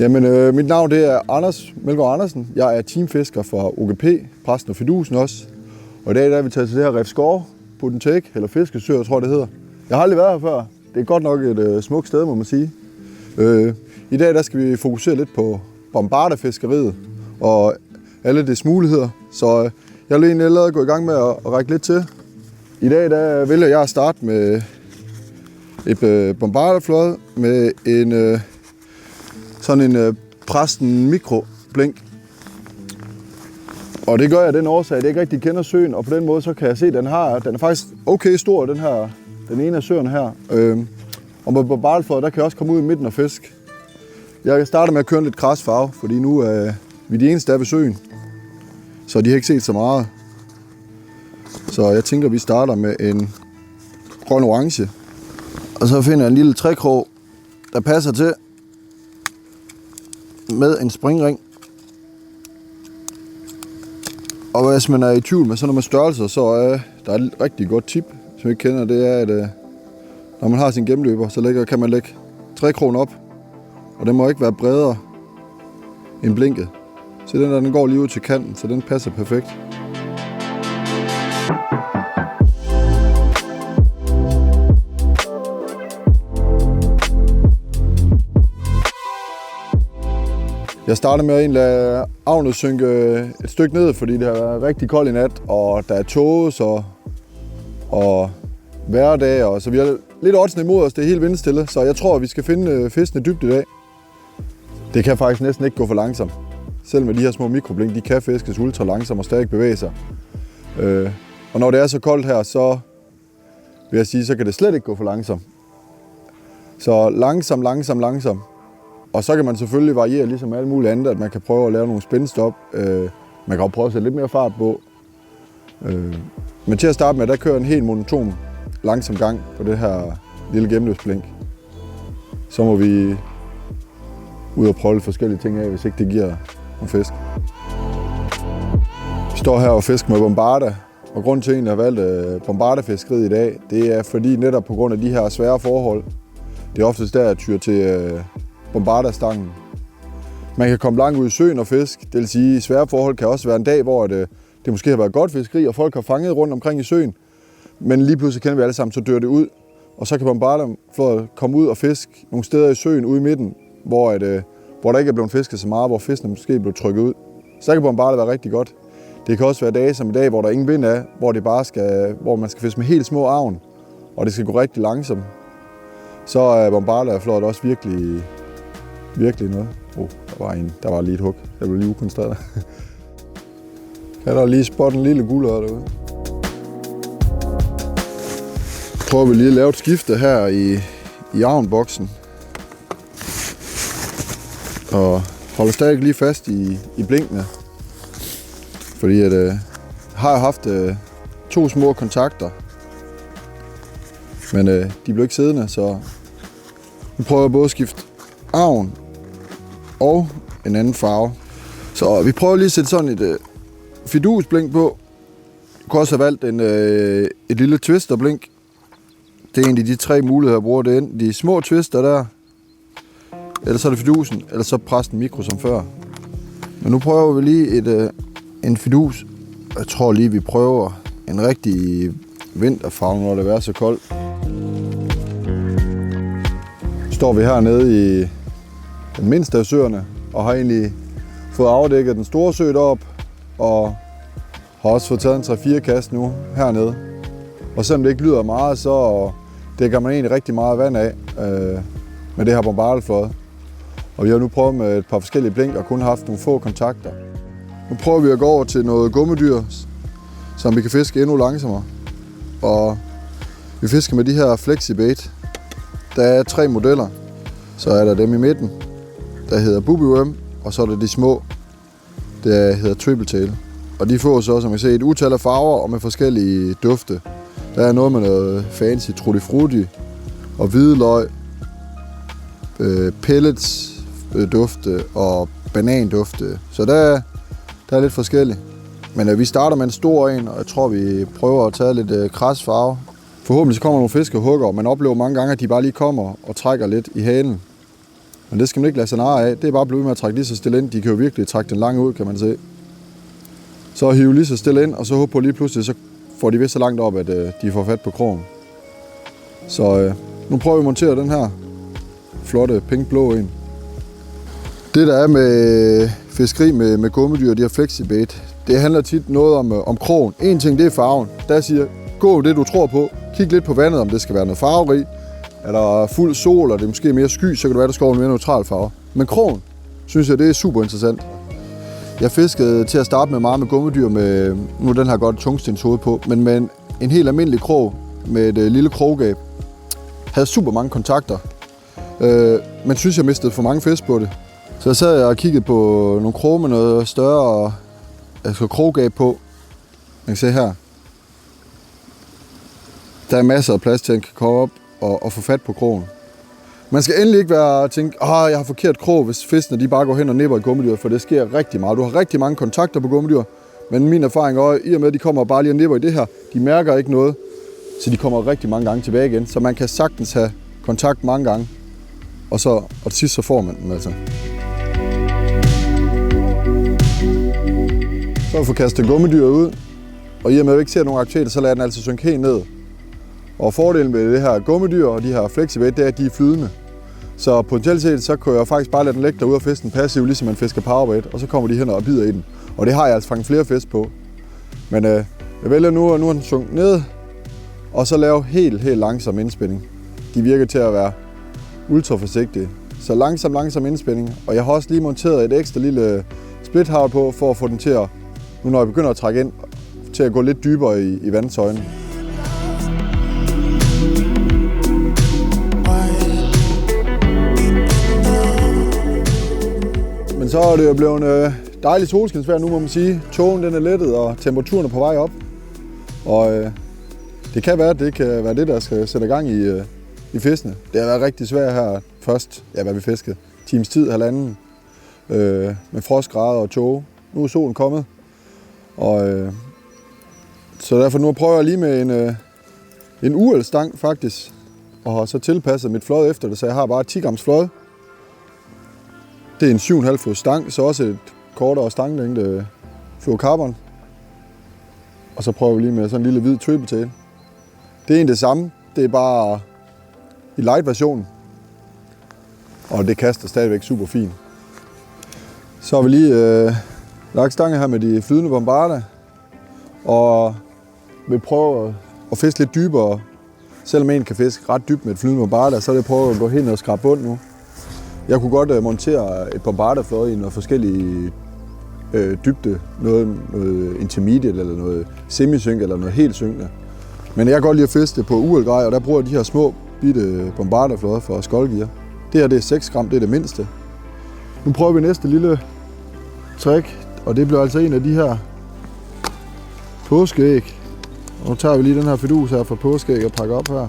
Jamen, mit navn det er Anders Melgaard Andersen. Jeg er teamfisker for OGP, Præsten og Fidusen også. Og i dag der er vi taget til det her Ref Skov, Potentek, eller Fiskesø, jeg tror det hedder. Jeg har aldrig været her før. Det er godt nok et smukt sted, må man sige. I dag der skal vi fokusere lidt på bombarderfiskeriet og alle dets muligheder. Så jeg vil egentlig allerede gå i gang med at række lidt til. I dag der vælger jeg at starte med et bombarderflåde med en sådan en Præsten mikroblink. Og det gør jeg af den årsag, at jeg ikke rigtig kender søen, og på den måde så kan jeg se, at den er faktisk okay stor, den ene af søerne her. Og med bombarderflåde, der kan jeg også komme ud i midten og fisk. Jeg starter med at køre en lidt kras farve, fordi nu er vi de eneste, der er ved søen. Så de har ikke set så meget. Så jeg tænker, at vi starter med en grøn-orange. Og så finder jeg en lille trækrog, der passer til med en springring. Og hvis man er i tvivl med sådan noget med størrelser, så er der et rigtig godt tip, som jeg ikke kender, det er, at når man har sin gennemløber, så kan man lægge trækrogen op, og den må ikke være bredere end blinket. Så den går lige ud til kanten, så den passer perfekt. Jeg starter med at lade avnet synke et stykke ned, fordi det har været rigtig koldt i nat, og der er tåges og hverdag, og så vi har lidt oddsene imod os, det er helt vindstille, så jeg tror, at vi skal finde fiskene dybt i dag. Det kan faktisk næsten ikke gå for langsomt. Selv med de her små mikroblink, de kan fiskes ultra langsomt og stadig bevæge sig. Og når det er så koldt her, så vil jeg sige, så kan det slet ikke gå for langsomt. Så langsomt. Og så kan man selvfølgelig variere ligesom alt muligt andet, at man kan prøve at lave nogle spændstop. Man kan også prøve at sætte lidt mere fart på. Men til at starte med, der kører en helt monoton langsom gang på det her lille gennemløbsblink. Så må vi ud og prøve forskellige ting af, hvis ikke det giver nogle fisk. Vi står her og fisker med bombarder, og grunden til, at jeg har valgt bombarderfiskeriet i dag, det er fordi netop på grund af de her svære forhold, det er oftest der, jeg tyr til bombarderstangen. Man kan komme langt ud i søen og fisk, det vil sige, at svære forhold kan også være en dag, hvor det måske har været godt fiskeri, og folk har fanget rundt omkring i søen, men lige pludselig kender vi alle sammen, så dør det ud, og så kan bombarderflåden komme ud og fiske nogle steder i søen ude i midten, hvor der ikke er blevet fisket så meget, hvor fiskene måske er blevet trykket ud. Så kan bombarder være rigtig godt. Det kan også være dage som i dag, hvor der ingen vind er, hvor man skal fiske med helt små avn, og det skal gå rigtig langsomt. Så er bombarderflåden også virkelig noget. Der var lige et hug. Jeg blev lige ukoncentreret. Kan der lige spotte en lille guldøre derude. Prøver vi lige at lave et skifte her i avnboksen. Og holder stadig lige fast i blinkene. Fordi at har jeg haft 2 små kontakter. Men de blev ikke siddende, så nu prøver jeg både at skifte avn og en anden farve. Så vi prøver lige at sætte sådan et fidusblink på. Jeg kunne også have valgt et lille twisterblink. Det er egentlig de 3 muligheder, jeg bruger. Det er enten de små twister der, eller så er det fidusen, eller så Præsten mikro som før. Men nu prøver vi lige en fidus. Jeg tror lige, vi prøver en rigtig vinterfarve, når det er så koldt. Står vi hernede i den mindste af søerne, og har egentlig fået afdækket den store sø deroppe, og har også fået taget en 3-4 kast nu hernede. Og selvom det ikke lyder meget, så dækker man egentlig rigtig meget vand af med det her bombarderflåde. Og vi har nu prøvet med et par forskellige blink og kun haft nogle få kontakter. Nu prøver vi at gå over til noget gummidyr, som vi kan fiske endnu langsommere. Og vi fisker med de her flexibait. Der er 3 modeller. Så er der dem i midten, der hedder Booby Worm, og så er der de små, der hedder Triple Tail. Og de får så, som I ser, et utal af farver og med forskellige dufte. Der er noget med noget fancy Tutti Frutti og hvidløg, pellets dufte og banandufte. Så der er lidt forskelligt. Men vi starter med en stor en, og jeg tror, vi prøver at tage lidt kras farve. Forhåbentlig så kommer nogle fisk og hugger, og man oplever mange gange, at de bare lige kommer og trækker lidt i halen. Men det skal man ikke lade sig narre af. Det er bare blevet med at trække lige så stille ind. De kan jo virkelig trække den lange ud, kan man se. Så hive lige så stille ind, og så håber på lige pludselig, så får de vist så langt op, at de får fat på krogen. Så nu prøver vi at montere den her flotte pink-blå en. Det der er med fiskeri med gummidyr, de her flexibait, det handler tit noget om krogen. En ting, det er farven. Der siger, gå det du tror på. Kig lidt på vandet, om det skal være noget farverig. Er der fuld sol, og det er måske mere sky, så kan det være, der skal over en mere neutral farve. Men krogen, synes jeg, det er super interessant. Jeg fiskede til at starte med meget med gummidyr med, nu den her godt tungstenshoved på, men med en helt almindelig krog med et lille kroggab. Havde super mange kontakter, men synes jeg mistede for mange fisk på det. Så jeg sad og kiggede på nogle krog med noget større kroggab på. Man kan se her. Der er masser af plads til, at den kan komme op og få fat på krogen. Man skal endelig ikke være at tænke, jeg har forkert krog, hvis fiskene de bare går hen og nipper i gummidyr, for det sker rigtig meget. Du har rigtig mange kontakter på gummidyr, men min erfaring er, i og med at de kommer bare lige og nipper i det her, de mærker ikke noget, så de kommer rigtig mange gange tilbage igen. Så man kan sagtens have kontakt mange gange, og til sidst så får man den altså. Så får kastet gummidyret ud, og i og med at vi ikke ser nogen aktiviteter, så lader den altså synke helt ned. Og fordelen med det her gummidyr og de her flexibait, det er, at de er flydende. Så potentielt set, så kan jeg faktisk bare lade den ligge derude og fiske den passiv, ligesom man fisker powerbait, og så kommer de hen og bider i den. Og det har jeg altså fanget flere fisk på. Men jeg vælger nu er den sunket ned, og så lave helt langsom indspænding. De virker til at være ultra forsigtige. Så langsom indspænding. Og jeg har også lige monteret et ekstra lille splithavl på, for at få den til at, nu når jeg begynder at trække ind, til at gå lidt dybere i vandsøjlen. Men så er det jo blevet dejligt solskinsvejr nu, må man sige. Tågen den er lettet, og temperaturen er på vej op. Og det kan være, at det kan være det, der skal sætte gang i fiskene. Det har været rigtig svært her først, hvad vi fiskede. Times tid, halvanden, med frostgrader og tåge. Nu er solen kommet. Og så derfor nu prøver jeg lige med en UL-stang faktisk. Og har så tilpasset mit flåd efter det, så jeg har bare 10 grams flåd. Det er en 7,5 fod stang, så også et kortere stanglængde fluorocarbon. Og så prøver vi lige med sådan en lille hvid triple tail. Det er egentlig det samme, det er bare i light versionen. Og det kaster stadigvæk super fint. Så har vi lige lagt stange her med de flydende bombarder. Og vil prøve at fiske lidt dybere. Selvom en kan fiske ret dybt med et flydende bombarder, så er det prøve at gå hen og skrabe bund nu. Jeg kunne godt montere et bombarderflåde i noget forskellige dybde. Noget intermediate, eller noget semisynk, eller noget helt synkende. Men jeg kan godt lide at fiske på UL-grej, og der bruger jeg de her små, bitte bombarderflåder for skoldgear. Det her det er 6 gram, det er det mindste. Nu prøver vi næste lille trick, og det bliver altså en af de her påskeæg. Og nu tager vi lige den her fidus her fra påskeæg og pakker op her.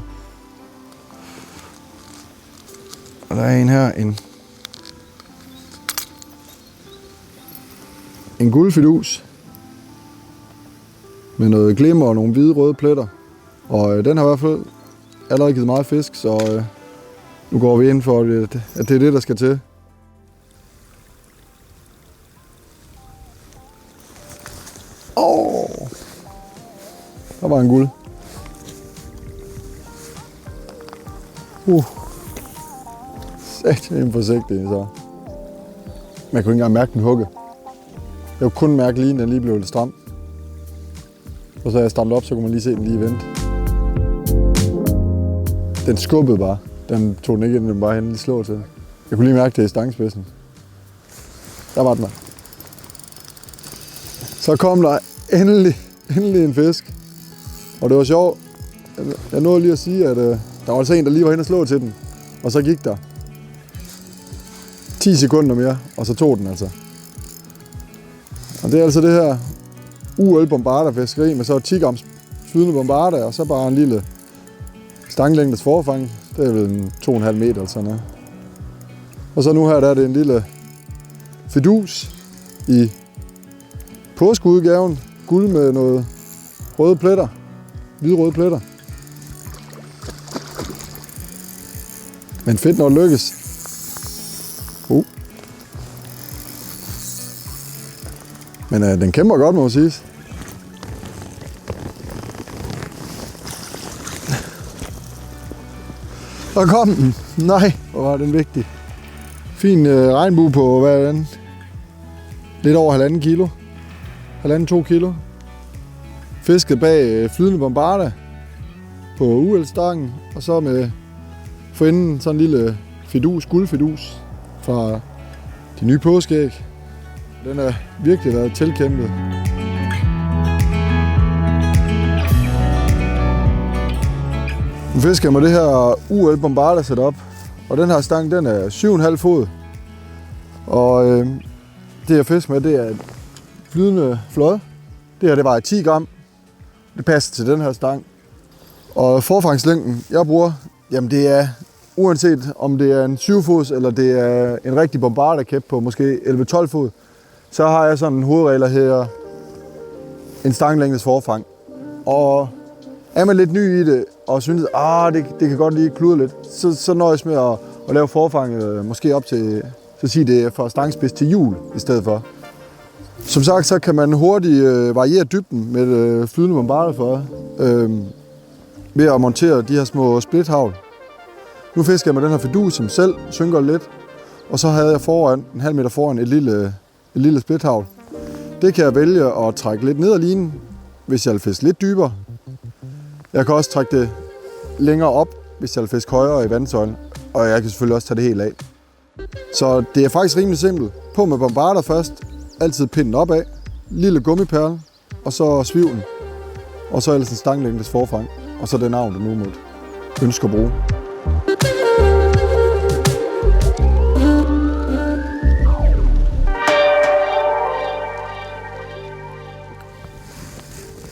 Og der er en her, en guldfidus med noget glimmer og nogle hvide røde pletter. Og den har i hvert fald allerede givet meget fisk, så nu går vi ind for, at det er det, der skal til. Der var en guld. Sæt forsigtig så. Man kunne ikke engang mærke den hugge. Jeg kunne kun mærke lige, den lige blev lidt stram. Og så jeg strammet op, så kunne man lige se den lige vente. Den skubbede bare. Den tog den ikke ind, den bare hen lige slå til. Jeg kunne lige mærke det i stangspidsen. Der var den der. Så kom der endelig en fisk. Og det var sjovt. Jeg nåede lige at sige, at der var altså en, der lige var hen og slå til den. Og så gik der 10 sekunder mere, og så tog den altså. Og det er altså det her UL bombarderfiskeri med så 10 grams flydende bombarder, og så bare en lille stanglængdes forfang. Det er vel 2,5 meter eller sådan noget. Og så nu her der er det en lille fidus i påskeudgaven. Guld med noget røde pletter. Hvide røde pletter. Men fedt når det lykkes. Men den kæmper godt, må man sige. Der kom den. Nej, hvor var den vigtig. Fin regnbue på, hvad er den? Lidt over 1,5 kilo. 1,5-2 kilo. Fisket bag flydende bombarder på uheldsstangen. Og så med for enden sådan en lille fidus, guldfidus fra de nye påskeæg. Den er virkelig været tilkæmpet. Nu fisker jeg med det her UL Bombarder setup, og den her stang den er 7,5 fod. Og det jeg fisker med, det er et flydende flåde. Det her det vejer 10 gram. Det passer til den her stang. Og forfangslængden jeg bruger, jamen det er uanset om det er en 7-fods eller det er en rigtig bombarderkæp på måske 11-12 fod, så har jeg sådan en hovedregel, der hedder en stanglængdes forfang. Og er man lidt ny i det, og synes, det kan godt lige kludre lidt, så nøjes med at lave forfanget måske op til, så sige det er fra stangspids til hjul i stedet for. Som sagt, så kan man hurtigt variere dybden med flydende bombarderflåde ved at montere de her små splithavl. Nu fisker jeg med den her fidus, som selv synker lidt, og så havde jeg foran, en halv meter foran et lille splithavl. Det kan jeg vælge at trække lidt ned ad linen, hvis jeg vil fiske lidt dybere. Jeg kan også trække det længere op, hvis jeg vil fiske højere i vandsøjlen, og jeg kan selvfølgelig også tage det helt af. Så det er faktisk rimelig simpelt. På med bombarder først, altid pinden opad, lille gummiperle, og så svivlen, og så ellers en stanglængdes forfang, og så den navn, du nu måtte ønske at bruge.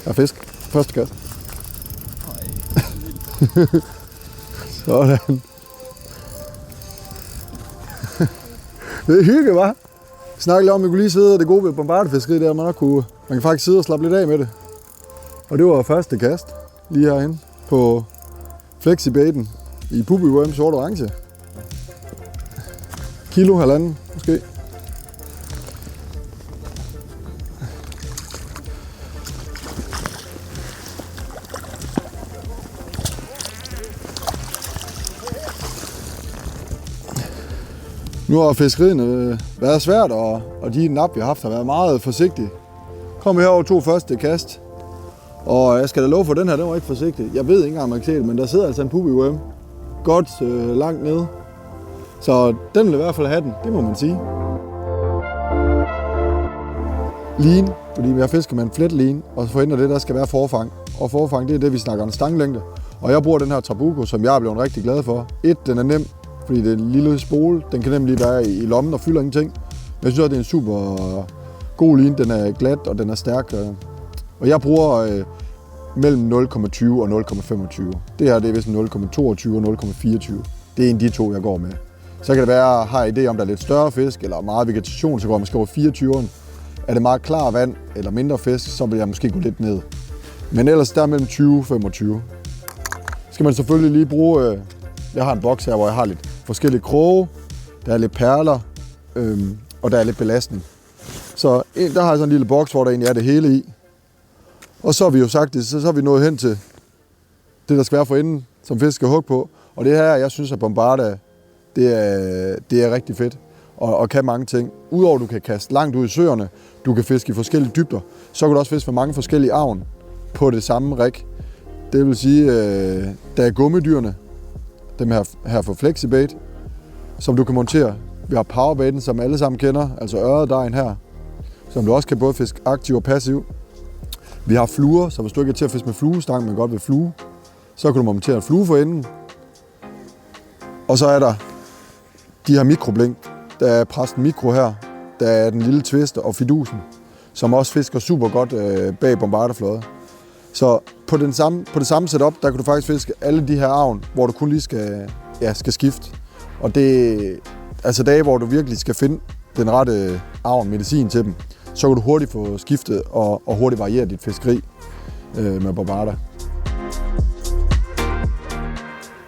Jeg fisk. Første kast. Sådan. Det er hygge, hva'? Vi snakkede lidt om, at vi kunne lige sidde, og det gode ved bombardefiskeri der, man kan faktisk sidde og slappe lidt af med det. Og det var første kast, lige herinde på Flexibaiten i Pubi Worm sort orange. Kilo, halvanden måske. Nu har fiskeriet været svært, og de nap, vi har haft, har været meget forsigtige. Kom her over 2 første kast, og jeg skal da love for, den her, den var ikke forsigtig. Jeg ved ikke engang, om man kan se det, men der sidder altså en pubi worm godt langt nede. Så den vil i hvert fald have den, det må man sige. Line, fordi jeg fisker med en flet line, og forhindrer det, der skal være forfang. Og forfang, det er det, vi snakker om stanglængde. Og jeg bruger den her Trabuco, som jeg er blevet rigtig glad for. Den er nem, fordi det er en lille spole. Den kan nemlig være i lommen og fylder ingenting. Men jeg synes også, det er en super god line. Den er glat, og den er stærk. Og jeg bruger mellem 0,20 og 0,25. Det her det er vist 0,22 og 0,24. Det er en af de to, jeg går med. Så kan det være, at jeg har idé om, der er lidt større fisk, eller meget vegetation, så går jeg måske over 24'eren. Er det meget klar vand, eller mindre fisk, så vil jeg måske gå lidt ned. Men ellers der er mellem 20 og 25. Skal man selvfølgelig lige bruge, jeg har en boks her, hvor jeg har lidt forskellige kroge, der er lidt perler, og der er lidt belastning. Så der har jeg sådan en lille boks, hvor der egentlig er det hele i. Og så har vi jo sagt det, så er vi nået hen til det, der skal være for enden, som fisk skal hugge på. Og det her, jeg synes, at bombarder, det er rigtig fedt og kan mange ting. Udover at du kan kaste langt ud i søerne, du kan fiske i forskellige dybder, så kan du også fiske for mange forskellige avn på det samme rig. Det vil sige, der er gummidyrene, dem her for Flexibait, som du kan montere. Vi har powerbaiten, som alle sammen kender, altså øredejen her, som du også kan både fiske aktiv og passiv. Vi har fluer, så hvis du ikke er til at fiske med fluestang, men godt ved flue, så kan du montere en flue for enden. Og så er der de her mikroblink. Der er præsten mikro her, der er den lille twister og fidusen, som også fisker super godt bag bombarderflåde. Så på det samme setup, der kan du faktisk fiske alle de her avn, hvor du kun lige skal skifte. Og det altså dage, hvor du virkelig skal finde den rette avn medicin til dem, så kan du hurtigt få skiftet og hurtigt variere dit fiskeri med bombarder.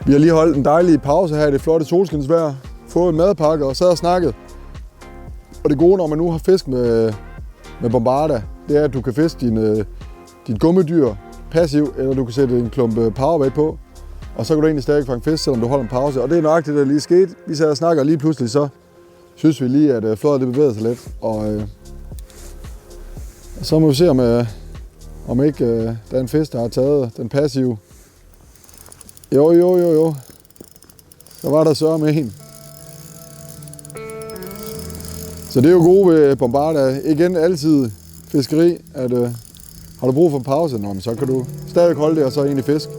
Vi har lige holdt en dejlig pause her i det flotte solskinsvejr fået en madpakke og sad og snakket. Og det gode, når man nu har fisk med Bombarda, det er, at du kan fiske dit gummidyr passivt, eller du kan sætte en klump powerbait på, og så kan du egentlig stadig fange fisk, selvom du holder en pause. Og det er nøjagtigt, det der lige skete. Vi sad og snakker, og lige pludselig så synes vi lige, at flådet det bevægede sig lidt. Og så må vi se, om ikke der er en fisk, der har taget den passive. Jo. Der var der sørge med en. Så det er jo gode ved Bombarda. Igen altid fiskeri, at har du brug for en pause, så kan du stadig holde det og så egentlig fisk.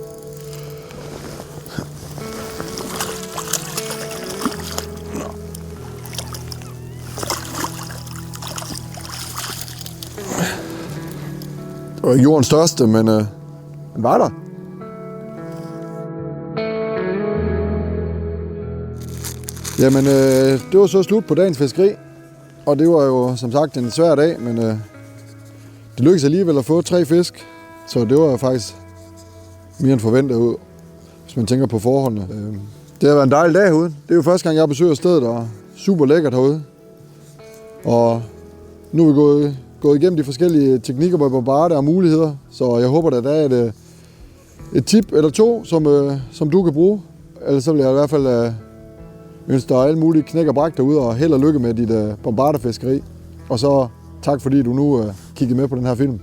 Det var ikke jordens største, men den var der. Jamen, det var så slut på dagens fiskeri. Og det var jo som sagt en svær dag, men det lykkedes alligevel at få 3 fisk. Så det var faktisk mere end forventet ud, hvis man tænker på forholdene. Det har været en dejlig dag herude. Det er jo første gang, jeg besøger stedet, og super lækkert herude. Og nu er vi gået igennem de forskellige teknikker på Bombarda og muligheder, så jeg håber, at der er et tip eller 2, som du kan bruge. Ellers så vil jeg i hvert fald ønske dig alle mulige knæk og bræk derude, og held og lykke med dit Bombarda-fiskeri. Og så tak fordi du nu kiggede med på den her film.